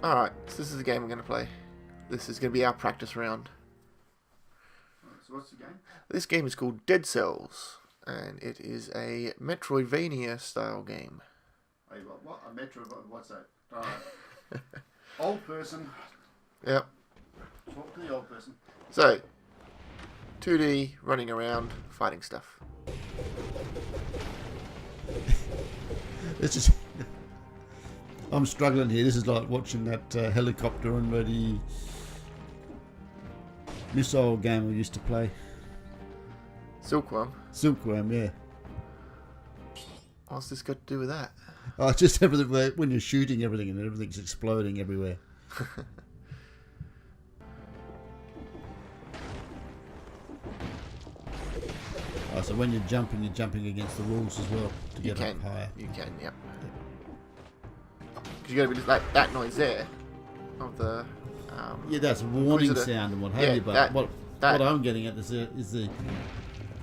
Alright, so this is the game we're going to play. This is going to be our practice round. So what's the game? This game is called Dead Cells, and it is a Metroidvania style game. Hey, what? A Metro? What's that? Old person. Yep. Talk to the old person. So, 2D, running around, fighting stuff. This is... I'm struggling here. This is like watching that helicopter on the missile game we used to play. Silkworm? Silkworm, yeah. What's this got to do with that? Oh, it's just everything when you're shooting everything and everything's exploding everywhere. Oh, so when you're jumping against the walls as well to get up higher. You can, yep. Because you got to be just like that noise there of the. Yeah, that's a warning sound and what have you. But what I'm getting at is the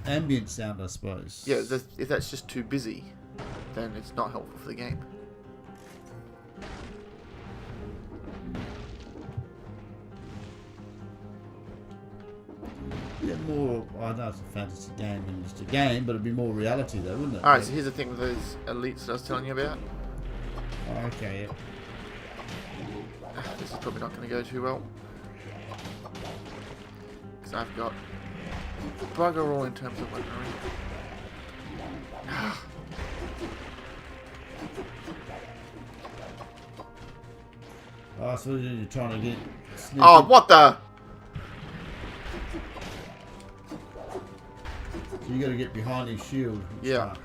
ambient sound, I suppose. Yeah, if that's just too busy, then it's not helpful for the game. Yeah, more. I know it's a fantasy game and just a game, but it'd be more reality though, wouldn't it? Alright, so here's the thing with those elites that I was telling you about. Oh, okay, yeah. This is probably not going to go too well. Because I've got bugger all in terms of weaponry. Oh, so you're trying to get... Oh, what the... So you got to get behind his shield. Yeah.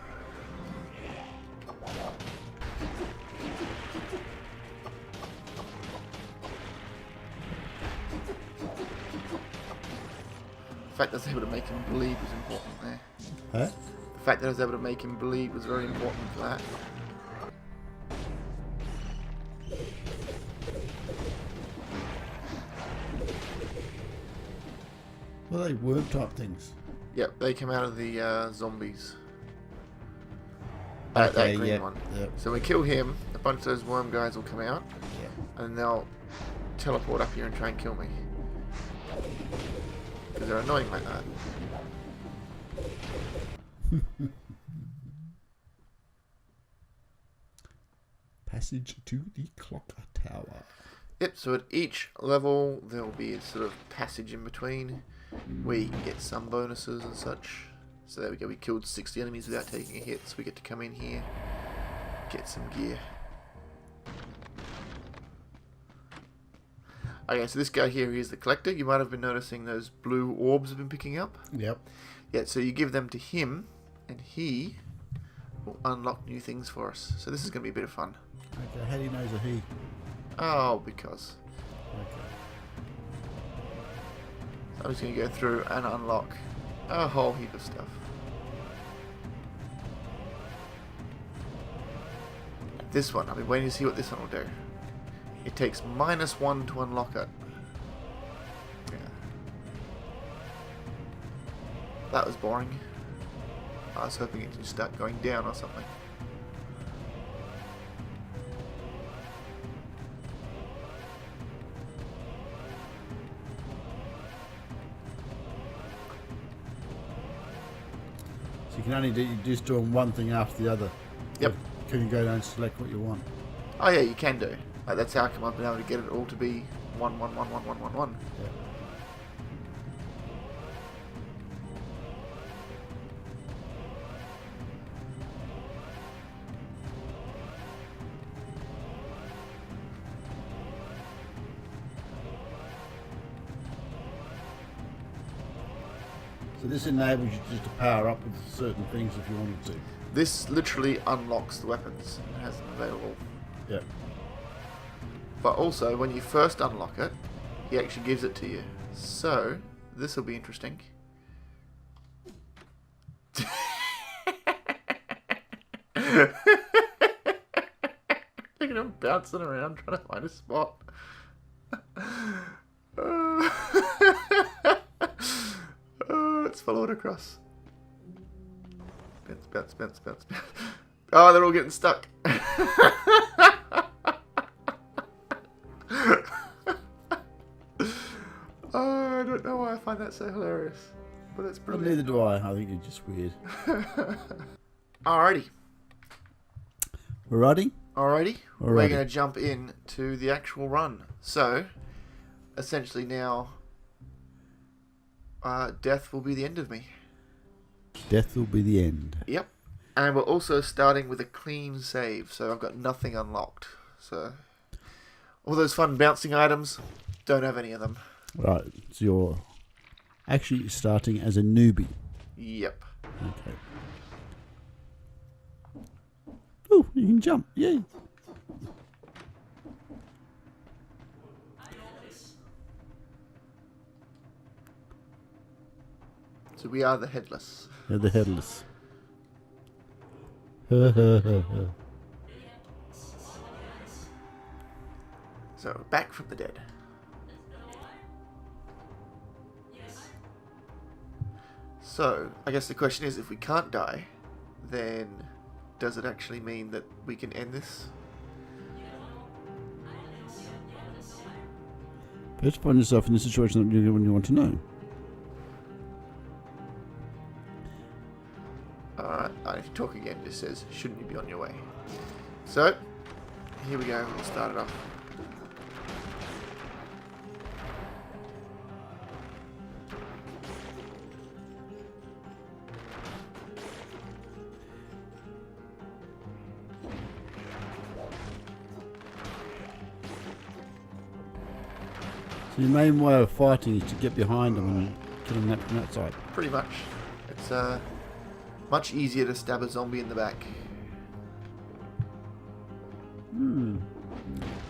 The fact that I was able to make him bleed was important there. Huh? The fact that I was able to make him bleed was very important for that. Well, they worm type things. Yep, they come out of the zombies. Okay, that green yep, one. Yep. So we kill him, a bunch of those worm guys will come out, and they'll teleport up here and try and kill me. Because they're annoying like that. Passage to the clock tower. Yep, so at each level there'll be a sort of passage in between where you can get some bonuses and such. So there we go, we killed 60 enemies without taking a hit, so we get to come in here, get some gear. Okay, so this guy here is the collector. You might have been noticing those blue orbs have been picking up. Yep. Yeah, so you give them to him, and he will unlock new things for us. So this is going to be a bit of fun. Okay, how do you know he's a he? Oh, because. Okay. So I'm just going to go through and unlock a whole heap of stuff. This one, I've been waiting to see what this one will do. It takes -1 to unlock it. Yeah. That was boring. I was hoping it would start going down or something. So you can only do just doing one thing after the other. Yep. Or can you go down and select what you want? Oh yeah, you can do. That's how come I've been able to get it all to be 1, 1, 1, 1, 1, 1, 1. Yeah. So this enables you just to power up with certain things if you wanted to. This literally unlocks the weapons and has them available. Yep. But also, when you first unlock it, he actually gives it to you. So, this will be interesting. Look at him bouncing around trying to find a spot. Let's follow it across. Bounce, bounce, bounce, bounce, bounce. Oh, they're all getting stuck. Oh, I don't know why I find that so hilarious, but it's Well, brilliant. neither do I. I think you're just weird. Alrighty. Ready? Alrighty. We're Alrighty. going to jump in to the actual run. So, essentially now, death will be the end of me. Death will be the end. Yep. And we're also starting with a clean save, so I've got nothing unlocked. So, all those fun bouncing items, don't have any of them. Right, so you're actually starting as a newbie. Yep. Okay. Oh, you can jump. Yay. So we are the headless. They're the headless. So, back from the dead. So, I guess the question is, if we can't die, then does it actually mean that we can end this? First, find yourself in the situation that you want to know. Alright, if you talk again, it just says, shouldn't you be on your way? So, here we go, we'll start it off. So your main way of fighting is to get behind them and kill them from that side. Pretty much. It's much easier to stab a zombie in the back.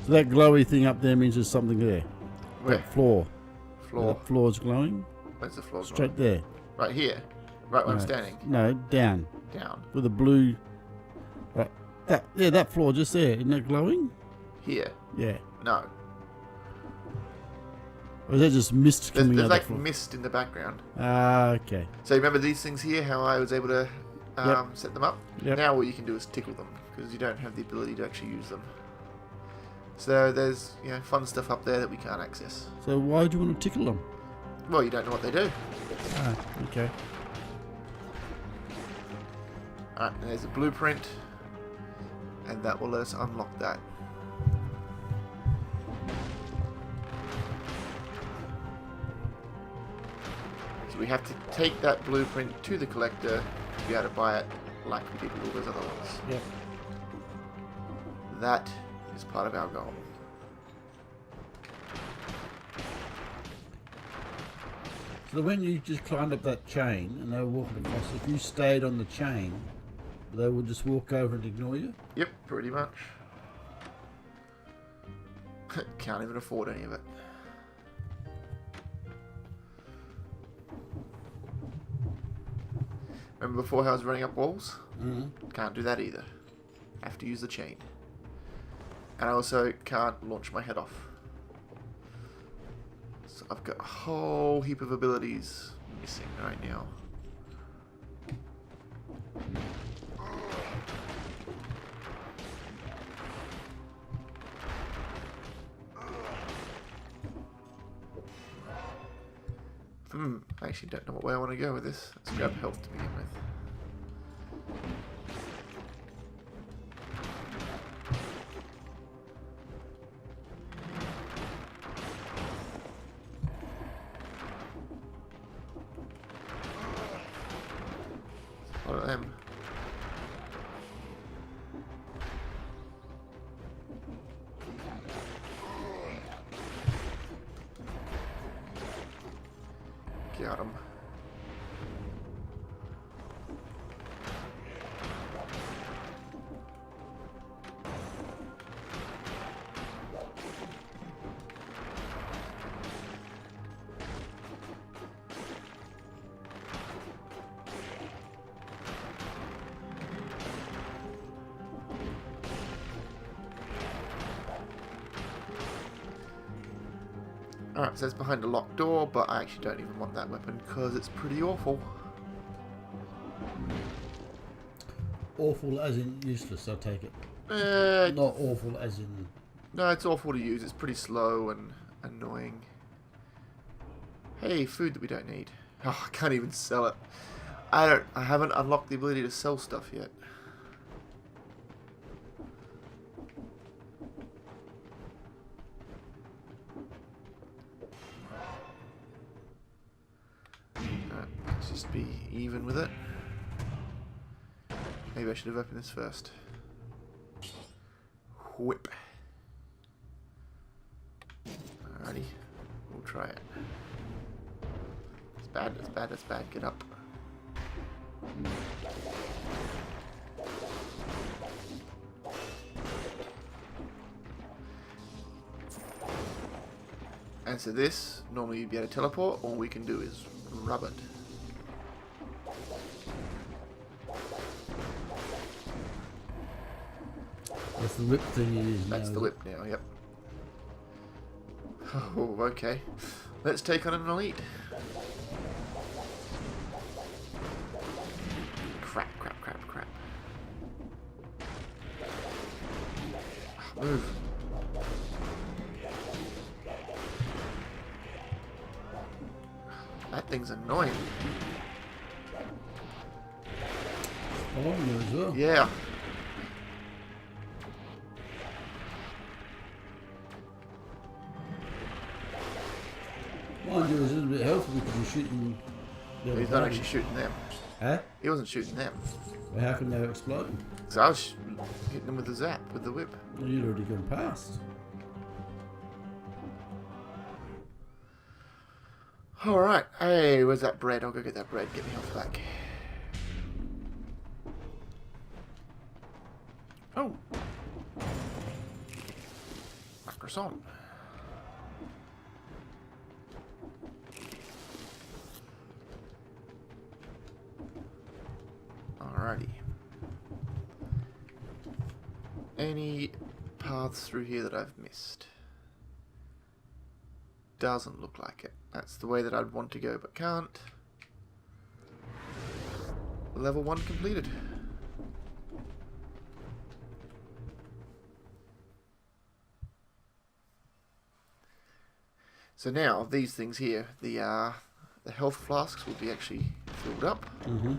So that glowy thing up there means there's something there. Where? That floor. Floor. That floor's glowing. Where's the floor? Straight there. Right here. Right where I'm No. standing. No, down. Down. With a blue... Right. That floor just there. Isn't that glowing? Here. Yeah. No. Or is that just mist coming There's out like the floor? mist in the background. Ah, okay. So you remember these things here, how I was able to set them up? Yep. Now what you can do is tickle them, because you don't have the ability to actually use them. So there's fun stuff up there that we can't access. So why do you want to tickle them? Well, you don't know what they do. Ah, okay. Alright, and there's a blueprint, and that will let us unlock that. So we have to take that blueprint to the collector to be able to buy it like we did with all those other ones. Yep. That is part of our goal. So when you just climbed up that chain and they were walking across, if you stayed on the chain, they would just walk over and ignore you? Yep, pretty much. Can't even afford any of it. Remember before how I was running up walls? Can't do that either. Have to use the chain. And I also can't launch my head off. So I've got a whole heap of abilities missing right now. I actually don't know what way I want to go with this. Let's grab health to begin with. A lot of them. Got him. Alright, so it's behind a locked door, but I actually don't even want that weapon because it's pretty awful. Awful as in useless, I take it. Not awful as in No, it's awful to use. It's pretty slow and annoying. Hey, food that we don't need. Oh, I can't even sell it. I haven't unlocked the ability to sell stuff yet. Let's just be even with it. Maybe I should have opened this first. Whip. Alrighty, we'll try it. It's bad, it's bad, it's bad. Get up. And so this, normally you'd be able to teleport, all we can do is rub it. That's the whip thing it is now. That's the whip now, yep. Oh, okay. Let's take on an elite. Crap, crap, crap, crap. Move. That thing's annoying. Along there as well. Yeah. Mind you, it was a little bit helpful because you're shooting. The other He's not party. actually shooting them. Huh? He wasn't shooting them. Well, how come they were exploding? So I was hitting them with the zap, with the whip. Well, you'd already gone past. Alright. Hey, where's that bread? I'll go get that bread. Get me health back. Oh. A croissant. Alrighty. Any paths through here that I've missed? Doesn't look like it. That's the way that I'd want to go, but can't. Level 1 completed. So now, these things here, the health flasks will be actually filled up. Mm-hmm.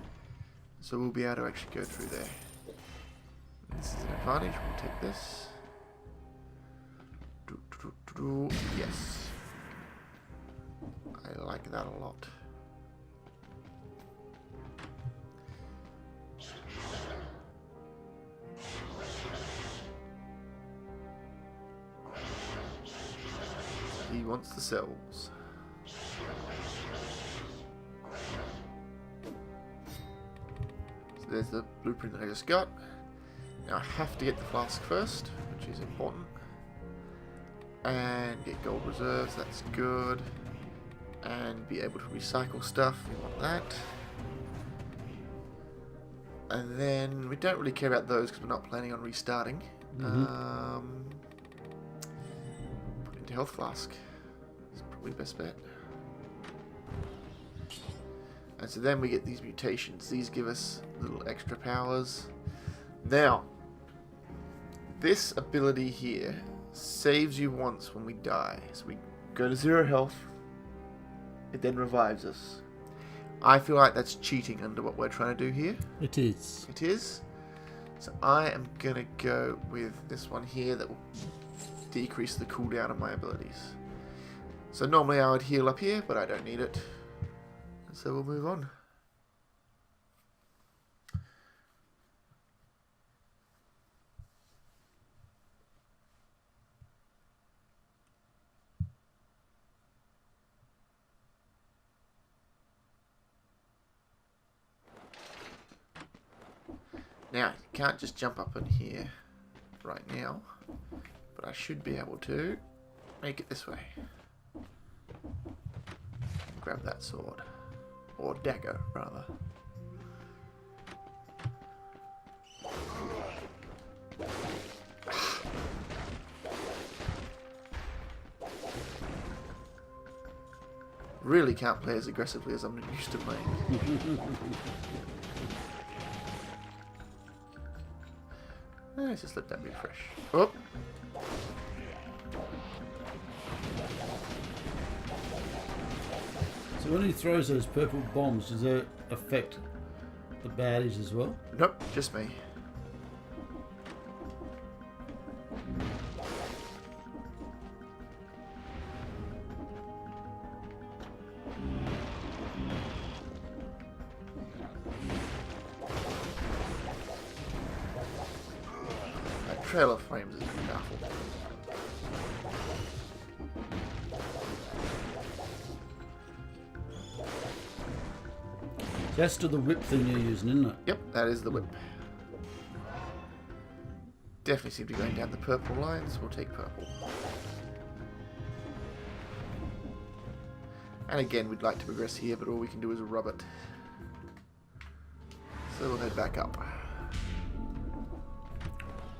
So we'll be able to actually go through there. This is an advantage. We'll take this. Yes. I like that a lot. He wants the cells. So there's the blueprint that I just got. Now I have to get the flask first, which is important. And get gold reserves, that's good. And be able to recycle stuff, we want that. And then we don't really care about those because we're not planning on restarting. Mm-hmm. Put into health flask. That's probably the best bet. And so then we get these mutations. These give us little extra powers. Now, this ability here saves you once when we die. So we go to 0 health. It then revives us. I feel like that's cheating under what we're trying to do here. It is. It is. So I am going to go with this one here that will decrease the cooldown of my abilities. So normally I would heal up here, but I don't need it. So we'll move on. Now, you can't just jump up in here right now, but I should be able to make it this way. Grab that sword. Or dagger, rather. Really can't play as aggressively as I'm used to playing. Let's just let that refresh. Oh! So when he throws those purple bombs, does that affect the baddies as well? Nope, just me. That trail of flames is powerful. That's still the whip thing you're using, isn't it? Yep, that is the whip. Definitely seem to be going down the purple lines. We'll take purple. And again, we'd like to progress here, but all we can do is rub it. So we'll head back up.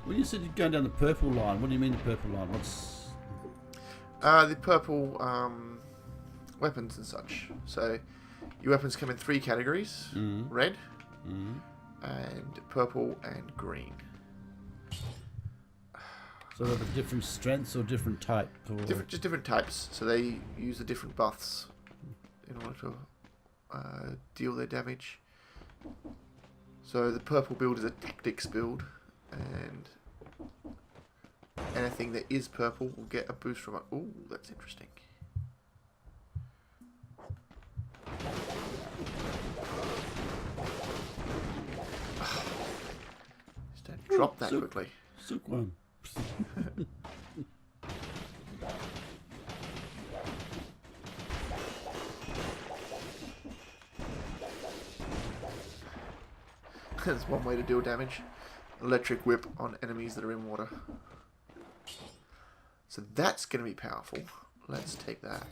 When you said you're going down the purple line, what do you mean the purple line? What's... The purple weapons and such. So your weapons come in 3 categories. Red, and purple, and green. So they're the different strengths or different type? Or... Just different types. So they use the different buffs in order to deal their damage. So the purple build is a tactics build, and anything that is purple will get a boost from it. Ooh, that's interesting. Just don't drop that quickly. Silk one. There's one way to deal damage. Electric whip on enemies that are in water. So that's going to be powerful. Let's take that.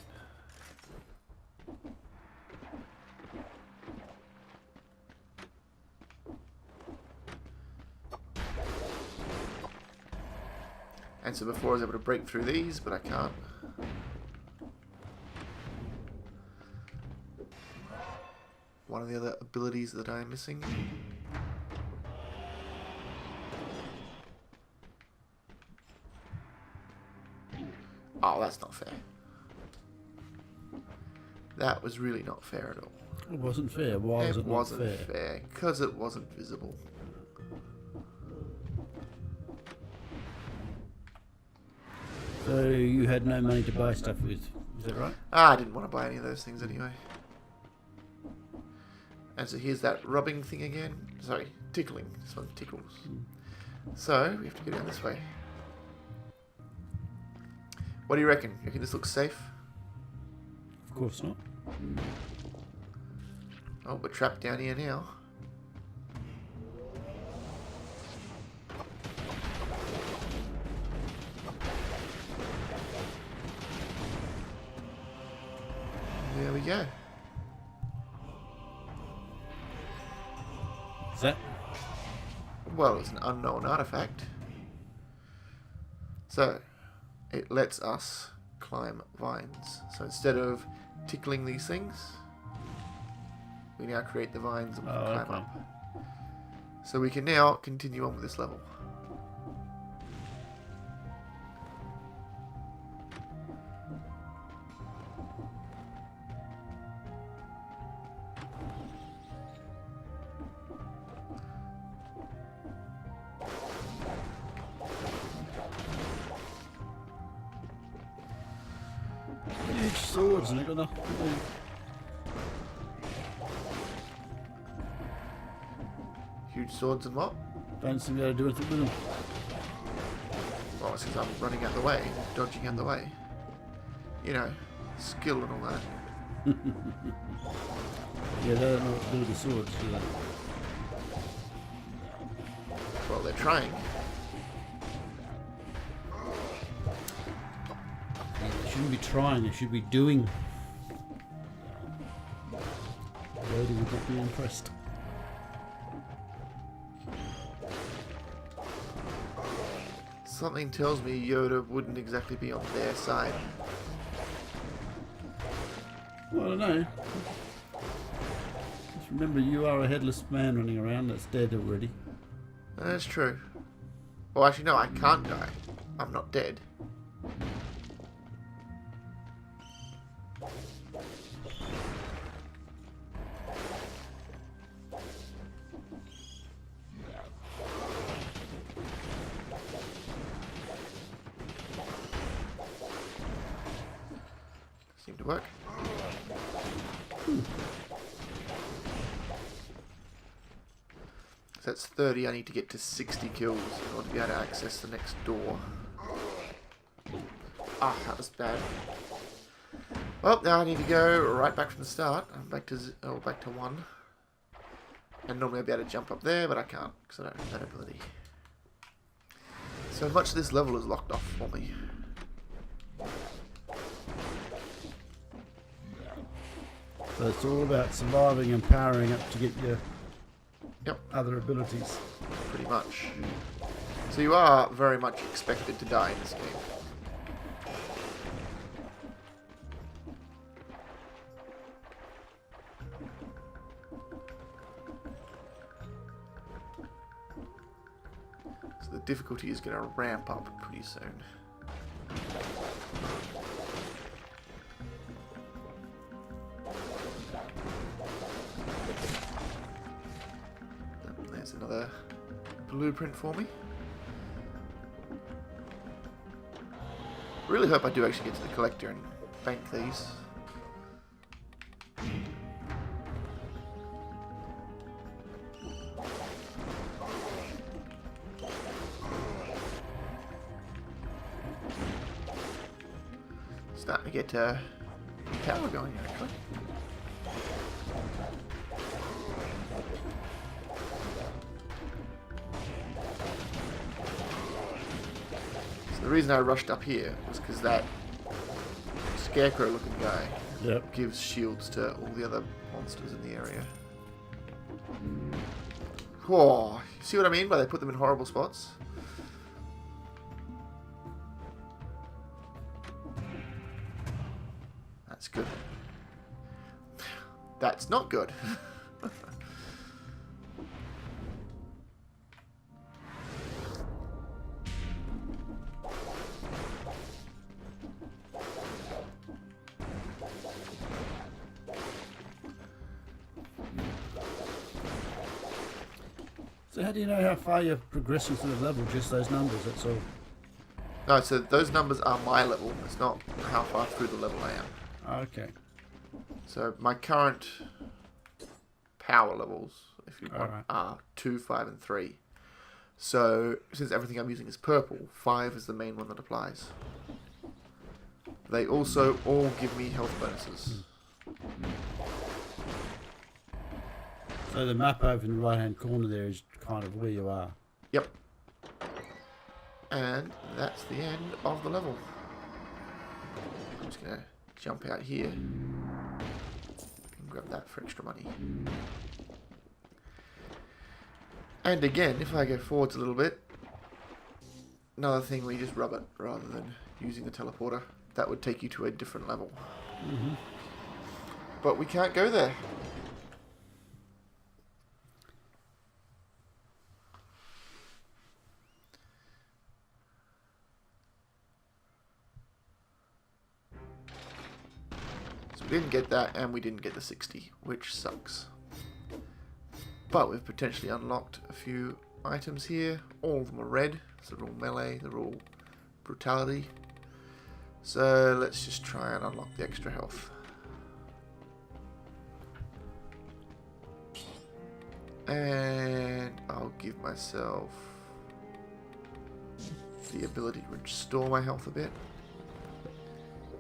And so before I was able to break through these, but I can't. One of the other abilities that I'm missing. Oh, that's not fair. That was really not fair at all. It wasn't fair. Why was it not wasn't fair? fair. Because it wasn't visible. So you had no money to buy stuff with, is that right? I didn't want to buy any of those things anyway. And so here's that rubbing thing again. Sorry, tickling. This one tickles. So we have to go down this way. What do you reckon? You reckon this looks safe? Of course not. Oh, we're trapped down here now. There we go. Is that? Well, it's an unknown artifact. So, it lets us climb vines. So instead of tickling these things, we now create the vines and we can climb up. So we can now continue on with this level. Huge swords and they've got nothing. Huge swords and what? Don't seem to be able to do anything with them. Well, it's because I'm running out the way, dodging out the way. You know, skill and all that. Yeah, they don't know what to do with the swords, do they? Well, they're trying. They shouldn't be trying, they should be doing. Lady would not be impressed. Something tells me Yoda wouldn't exactly be on their side. Well, I don't know. Just remember, you are a headless man running around that's dead already. That's true. Well, actually, no, I can't die. I'm not dead. to work. So that's 30. I need to get to 60 kills in order to be able to access the next door. Ah, that was bad. Well, now I need to go right back from the start. I'm back to back to 1. And normally I'd be able to jump up there, but I can't because I don't have that ability. So much of this level is locked off for me. So it's all about surviving and powering up to get your other abilities. Pretty much. So you are very much expected to die in this game. So the difficulty is going to ramp up pretty soon. There's another blueprint for me. Really hope I do actually get to the collector and bank these. Starting to get power going actually. The reason I rushed up here was because that scarecrow-looking guy gives shields to all the other monsters in the area. Whoa, you see what I mean by they put them in horrible spots? That's good. That's not good. So how do you know how far you're progressing through the level? Just those numbers, that's all? No, so those numbers are my level. It's not how far through the level I am. Okay. So my current power levels, if you want, Alright. are 2, 5, and 3. So since everything I'm using is purple, 5 is the main one that applies. They also all give me health bonuses. So the map over in the right hand corner there is kind of where you are. Yep. And that's the end of the level. I'm just going to jump out here and grab that for extra money. And again, if I go forwards a little bit, another thing where you just rub it rather than using the teleporter. That would take you to a different level. Mm-hmm. But we can't go there. So we didn't get that, and we didn't get the 60, which sucks. But we've potentially unlocked a few items here. All of them are red, so they're all melee, they're all brutality. So let's just try and unlock the extra health. And I'll give myself the ability to restore my health a bit,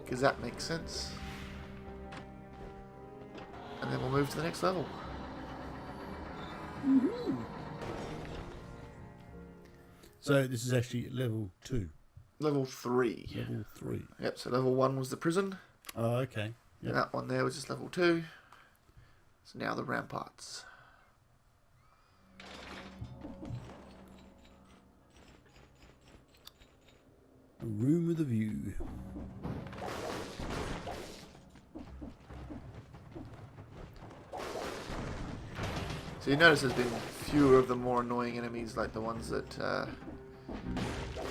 because that makes sense. And then we'll move to the next level. Mm-hmm. So this is actually level 2. Level 3. Level 3. Yep, so level 1 was the prison. Oh, okay. Yep. And that one there was just level 2. So now the ramparts. A room with a view. So you notice there's been fewer of the more annoying enemies, like the ones that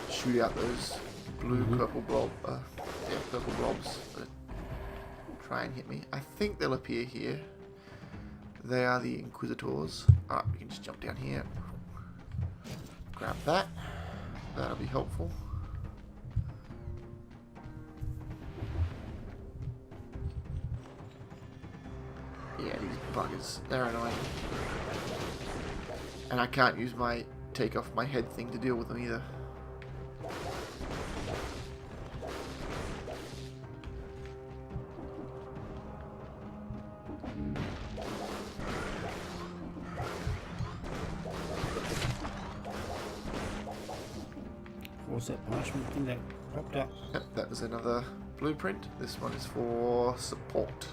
shoot out those blue purple purple blobs that try and hit me. I think they'll appear here. They are the Inquisitors. Alright, we can just jump down here. Grab that. That'll be helpful. buggers. They're annoying. And I can't use my take off my head thing to deal with them either. What's that punishment thing that popped up? Yep, that was another blueprint. This one is for support.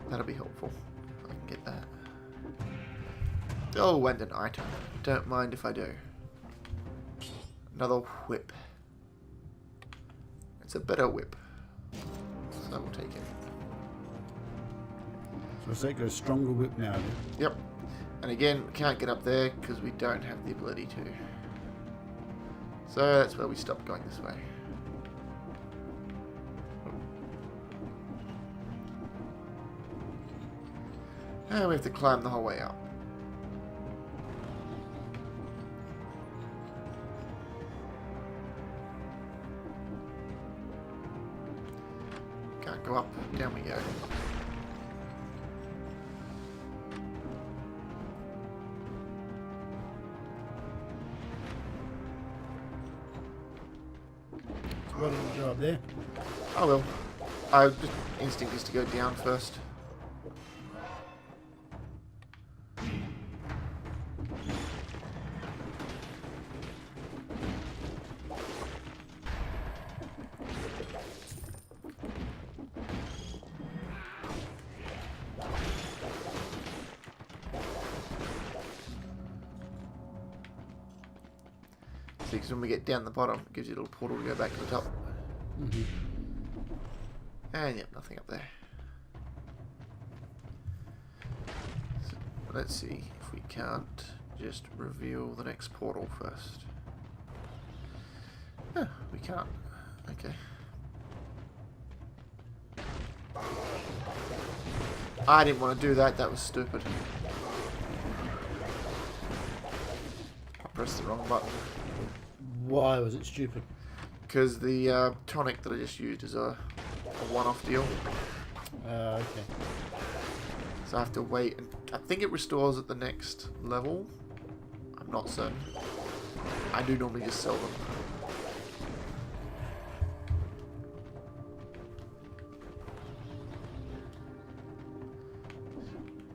That'll be helpful. I can get that. Oh, and an item. Don't mind if I do. Another whip. It's a better whip. So I will take it. So it's like a stronger whip now. Yep. And again, we can't get up there because we don't have the ability to. So that's where we stop going this way. And we have to climb the whole way up. Can't go up, down we go. So why don't we go up there? I will. I just instinct is to go down first. See, because when we get down the bottom, it gives you a little portal to go back to the top. Mm-hmm. And yep, nothing up there. So, let's see if we can't just reveal the next portal first. Oh, we can't. Okay. I didn't want to do that, that was stupid. I pressed the wrong button. Why was it stupid? Because the tonic that I just used is a one-off deal. Okay. So I have to wait. And I think it restores at the next level. I'm not certain. I do normally just sell them.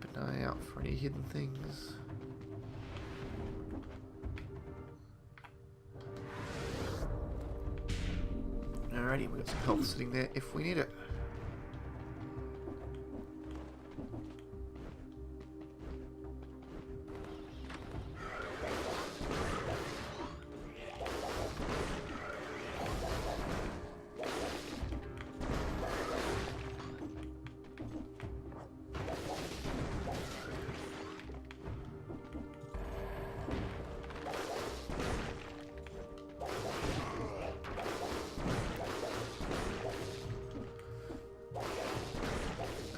Keep an eye out for any hidden things. Alrighty, we've got some health sitting there if we need it.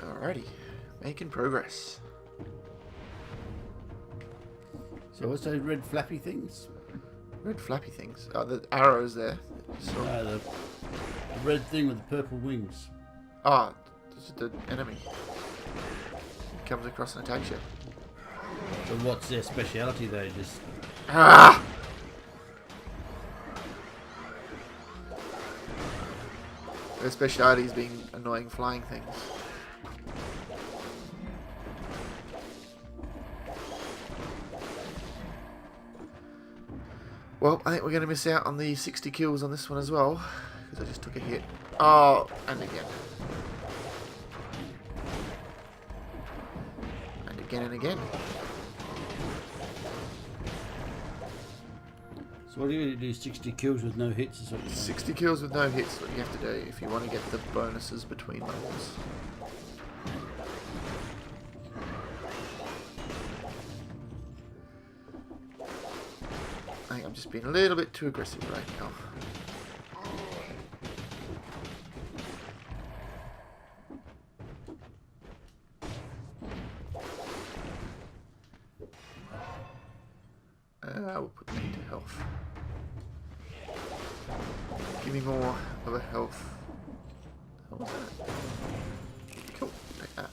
Alrighty, making progress. So what's those red flappy things? Red flappy things. Oh, the arrows there. So, The red thing with the purple wings. oh, this is the enemy. He comes across and attacks you. So what's their speciality though? Just Ah! Their speciality is being annoying flying things. Well, I think we're going to miss out on the 60 kills on this one as well, because I just took a hit. Oh, and again. And again and again. so what do you do? 60 kills with no hits or something? 60 kills with no hits is what you have to do if you want to get the bonuses between levels. I think I'm just being a little bit too aggressive right now. We'll put that into health. Give me more of a health. What was that? Cool, take that.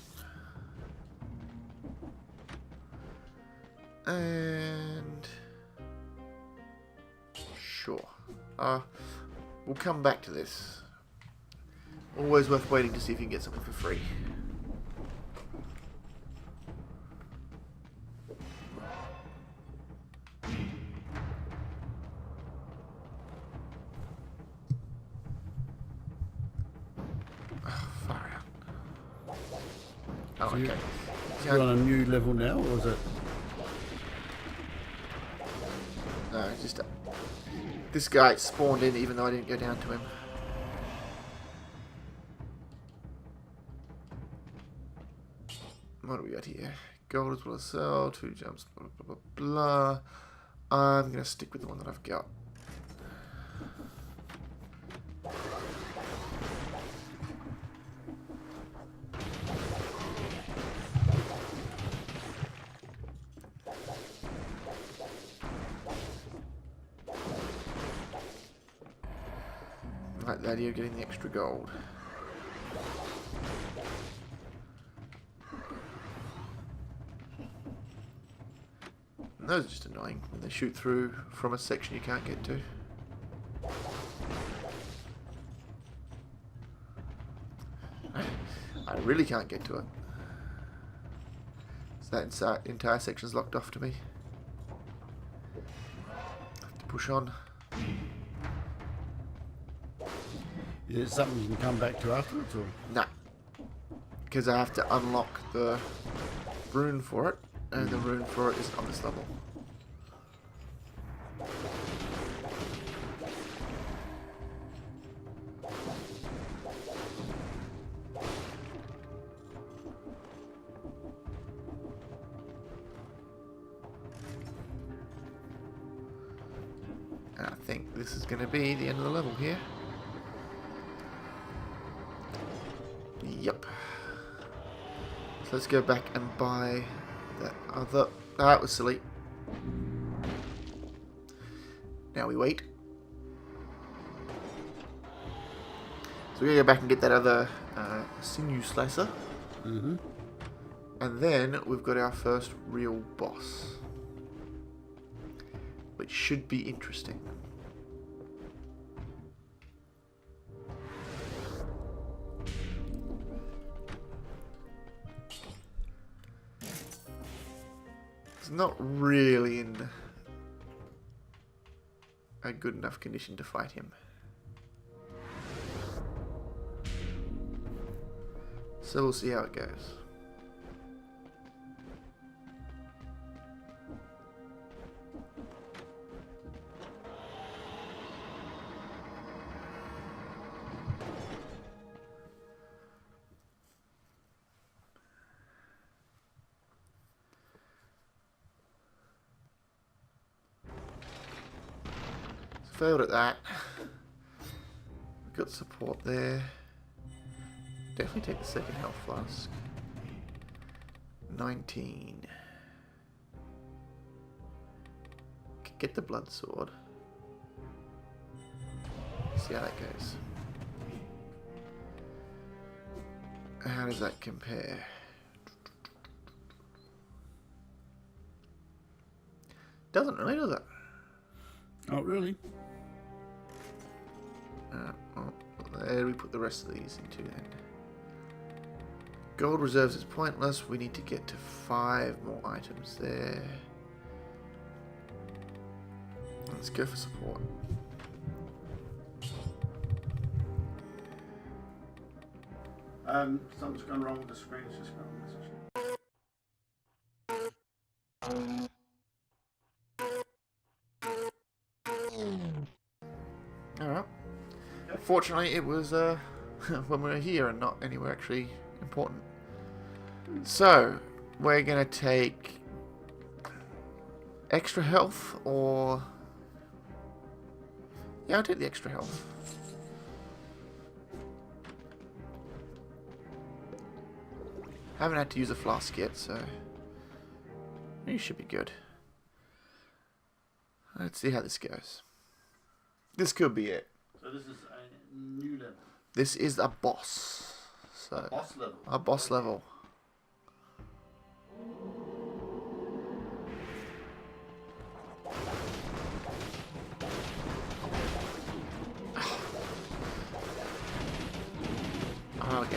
And sure. We'll come back to this. Always worth waiting to see if you can get something for free. Oh, far out. Oh, So you- okay. You're on a new level now, or is it? No, just this guy spawned in even though I didn't go down to him. What do we got here? Gold as well as sell, 2 jumps, blah, blah, blah, blah. I'm going to stick with the one that I've got. I like the idea of getting the extra gold. And those are just annoying when they shoot through from a section you can't get to. I really can't get to it. So that entire section's locked off to me. Have to push on. Is it something you can come back to afterwards, or? Nah. Because I have to unlock the rune for it, and the rune for it isn't on this level. And I think this is going to be the end of the level here. Yep. So let's go back and buy that other... that was silly. Now we wait. So we're going to go back and get that other sinew slicer. Mm-hmm. And then we've got our first real boss. Which should be interesting. It's not really in a good enough condition to fight him. So we'll see how it goes. Failed at that. We've got support there. Definitely take the second health flask. 19. Could get the blood sword. See how that goes. How does that compare? Doesn't really, does it? Not really. Well, there we put the rest of these into then. Gold reserves is pointless. We need to get to 5 more items there. Let's go for support. Something's gone wrong with the screen. It's just got a message. Alright. Fortunately, it was when we were here and not anywhere actually important. So, we're going to take extra health or... yeah, I'll take the extra health. Haven't had to use a flask yet, so you should be good. Let's see how this goes. This could be it. So this is a new level. This is a boss. So Boss level. a boss level.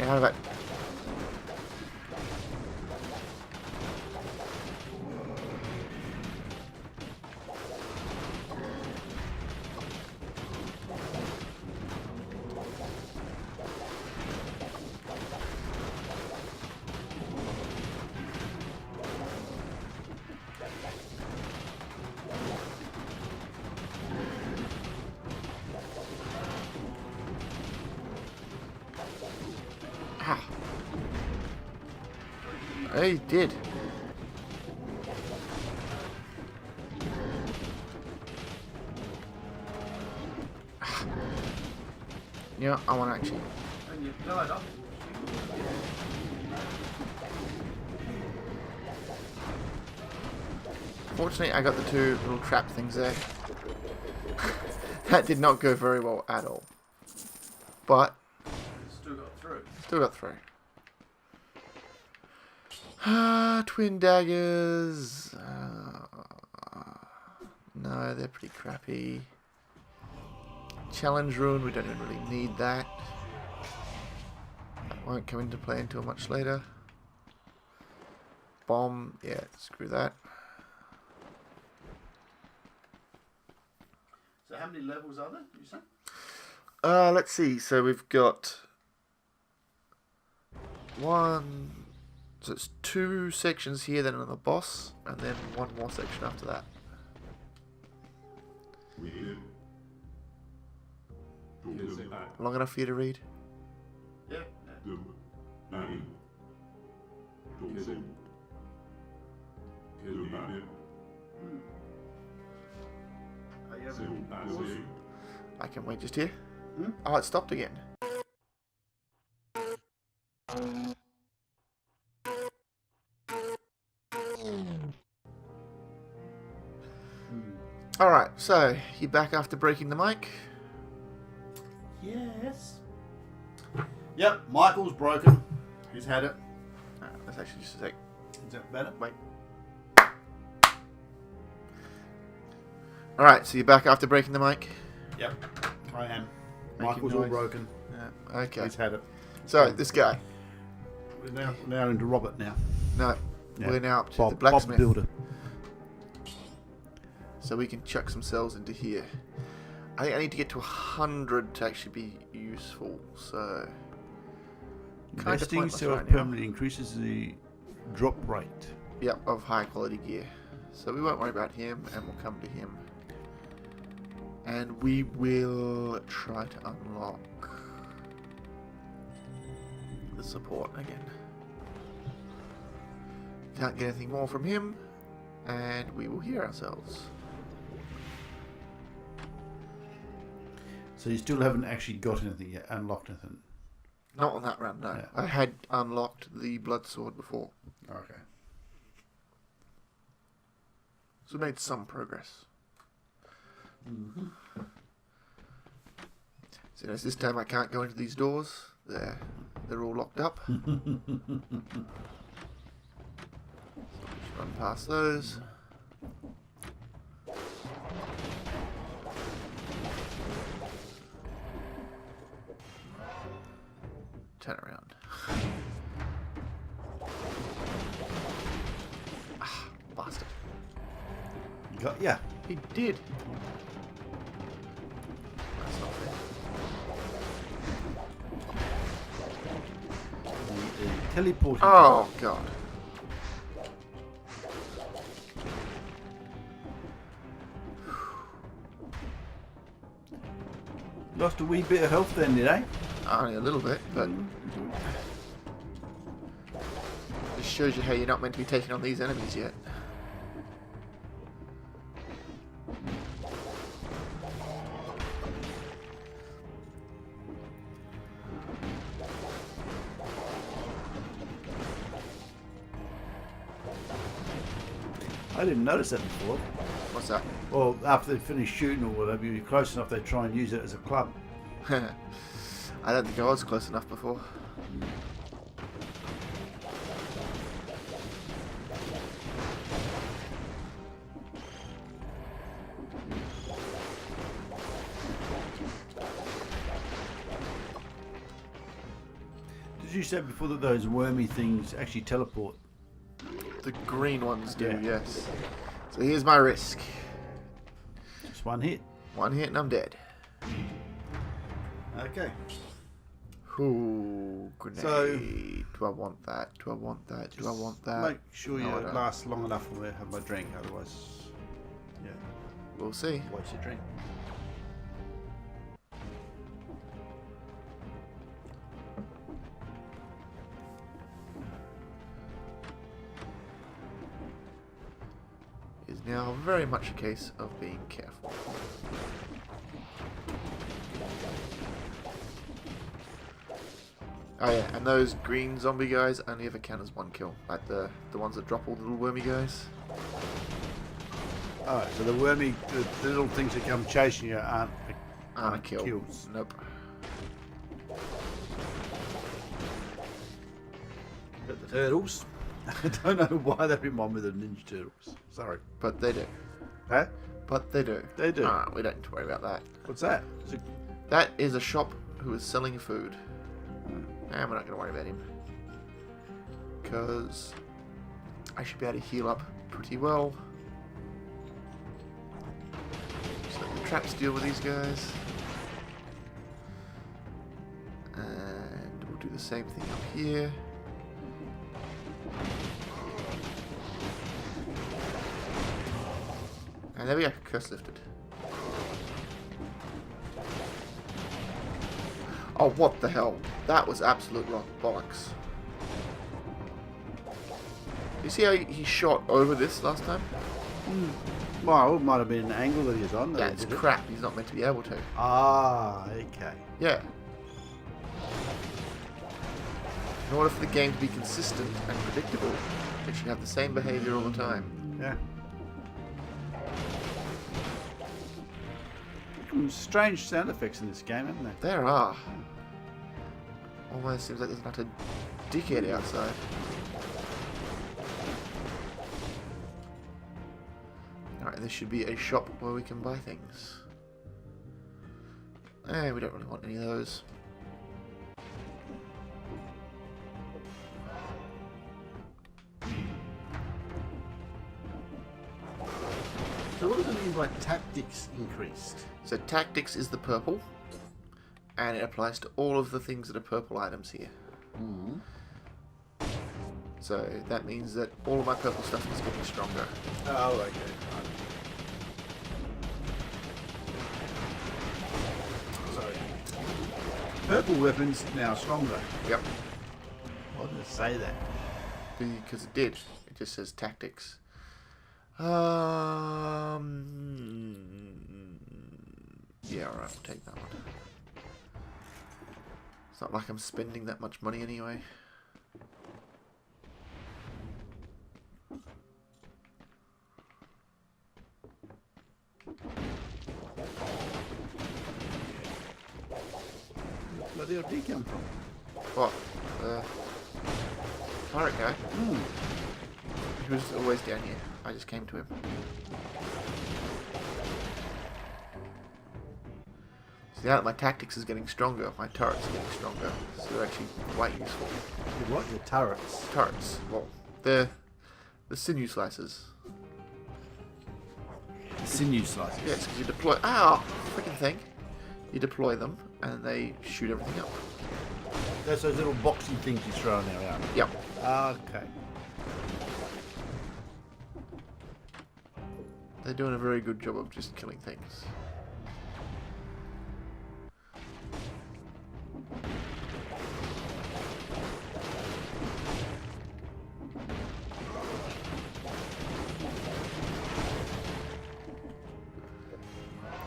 Get out of it. Ah. He did. Yeah, I want to actually. And you died off. Fortunately, I got the 2 little trap things there. That did not go very well at all. But Still got through. still got through. Twin daggers. No, they're pretty crappy. Challenge rune, we don't even really need that. That won't come into play until much later. Bomb, yeah, screw that. So how many levels are there, you say? Let's see. So we've got 1. So it's 2 sections here, then another boss, and then 1 more section after that. Long enough for you to read? Yeah. Are you having pause? I can wait just here. Hmm? Oh, it stopped again. Alright, so you back after breaking the mic? Yes. Yep, Michael's broken. He's had it. Let's actually just take. Is that better? Wait. Alright, so you're back after breaking the mic? Yep, I am. Making Michael's all noise. broken. Yeah, okay. He's had it. So, this guy. We're now into Robert now. No, Yeah. we're now up to Bob, the blacksmith. Bob Builder. So we can chuck some cells into here. I think I need to get to 100 to actually be useful, so... Kinda Investing pointless self right now. permanently increases the drop rate. Yep, of high quality gear. So we won't worry about him, and we'll come to him. And we will try to unlock the support again. Can't get anything more from him, and we will hear ourselves. So you still haven't actually got anything yet, unlocked anything. Not on that run, no. Yeah. I had unlocked the blood sword before, Okay. so we made some progress. So notice this time I can't go into these doors. They're all locked up. So just run past those. Turn around. Ah, bastard. You got, yeah. He did. That's not fair. Teleporting. Oh, God. Lost a wee bit of health then, did I? Only a little bit, but just shows you how you're not meant to be taking on these enemies yet. I didn't notice that before. What's that? Well, after they finish shooting or whatever, you're close enough, they try and use it as a club. I don't think I was close enough before. Did you say before that those wormy things actually teleport? The green ones do, Yeah. yes. So here's my risk. Just one hit. One hit and I'm dead. Okay. Ooh, grenade. So- do I want that? Do I want that? Do I want that? Make sure No, I you don't. last long enough for me to have my drink, otherwise, yeah, We'll see. waste your drink. Is now very much a case of being careful. Oh yeah, and those green zombie guys only ever count as one kill. Like the ones that drop all the little wormy guys. Alright, so the wormy, the little things that come chasing you aren't Aren't a kill. kills. Nope. But the turtles, I don't know why they remind me of the Ninja Turtles. Sorry. But they do. Huh? But they do. They do. Ah, we don't need to worry about that. What's that? Is it... That is a shop who is selling food. And we're not going to worry about him. Because I should be able to heal up pretty well. Just let the traps deal with these guys. And we'll do the same thing up here. And there we go, curse lifted. Oh, what the hell? That was absolute bollocks. You see how he shot over this last time? Well, it might have been an angle that he was on. That's did it? crap. He's not meant to be able to. Ah, okay. Yeah. In order for the game to be consistent and predictable, it should have the same behavior all the time. Yeah. Some strange sound effects in this game, haven't there? There are. Almost seems like there's not a dickhead outside. Alright, this should be a shop where we can buy things. Eh, we don't really want any of those. So what does it mean by tactics increased? So tactics is the purple, and it applies to all of the things that are purple items here. Mm. So that means that all of my purple stuff is getting stronger. Oh, okay. So, purple weapons now stronger. Yep, Why did it say that? because it did. It just says tactics. Yeah, alright, we'll take that one. It's not like I'm spending that much money anyway. Where did he come from? What? Pirate guy? Mm. He was always down here. I just came to him. See, now that my tactics is getting stronger, my turrets are getting stronger. So they're actually quite useful. You what? Your turrets? Turrets, well, they're the sinew slicers. Sinew slices. Yes, because you deploy... Ah, freaking thing. You deploy them, and they shoot everything up. That's those little boxy things you throw in there, aren't they? Yep. Okay. They're doing a very good job of just killing things.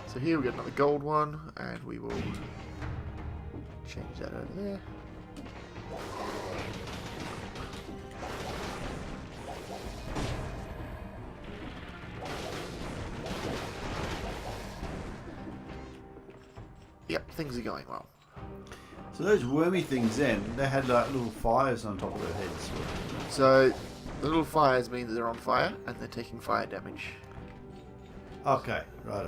So here we got another gold one, and we will change that over there. Yep, things are going well. So those wormy things then, they had like little fires on top of their heads. So the little fires mean that they're on fire, and they're taking fire damage. Okay, right.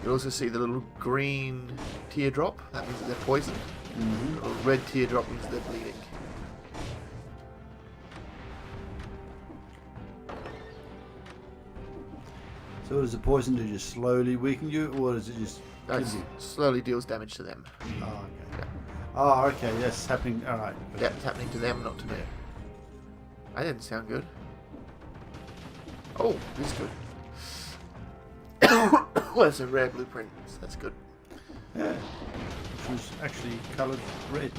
You also see the little green teardrop. That means that they're poisoned. Mm-hmm. The little red teardrop means they're bleeding. So does the poison do? Just slowly weaken you, or does it just kill That you? slowly deals damage to them. Oh, okay. Yeah. Oh, okay. That's happening. All right. Yeah, it's happening to them, not to me. That didn't sound good. Oh, this is good. Well, it's a rare blueprint, so that's good. Yeah. Which was actually coloured red.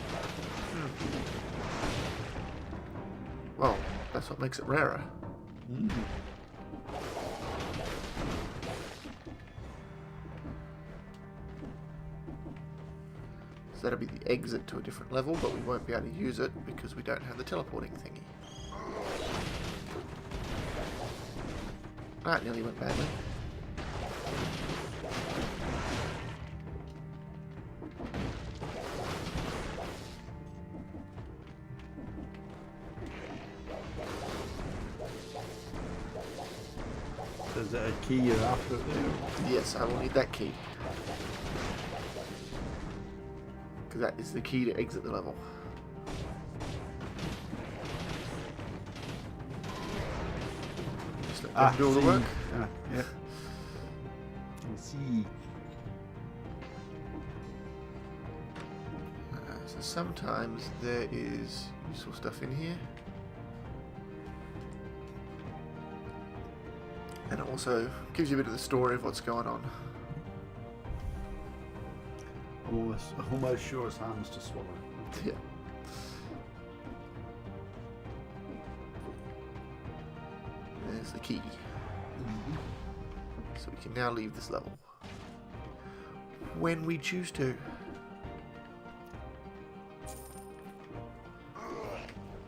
Well, that's what makes it rarer. Mm. So that'll be the exit to a different level, but we won't be able to use it because we don't have the teleporting thingy. That nearly went badly. So is that a key you're after there? Yes, I will need that key. Because that is the key to exit the level. Just let them do all the see. work. Ah, yeah. I see. So sometimes there is useful stuff in here. And it also gives you a bit of the story of what's going on. Almost sure it's harmless to swallow. Yeah. There's the key. So we can now leave this level. When we choose to.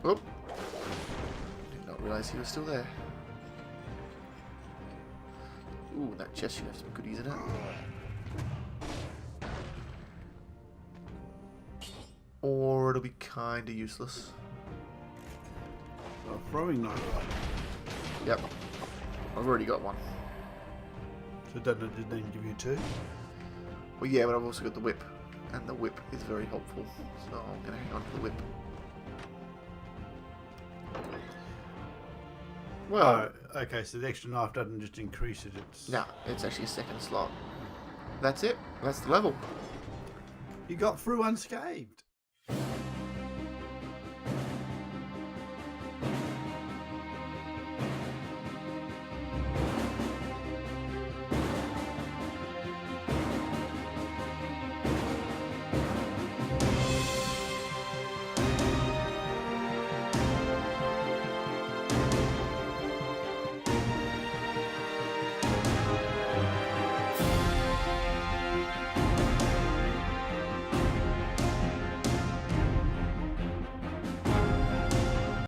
Oh! Did not realise he was still there. Ooh, that chest should have some goodies in it. Or it'll be kinda useless. A throwing knife. Yep. I've already got one. So doesn't it then give you two? Well, yeah, but I've also got the whip. And the whip is very helpful. So I'm going to hang on to the whip. Well, Okay, so the extra knife doesn't just increase it, it's... no, it's actually a second slot. That's it. That's the level. You got through unscathed.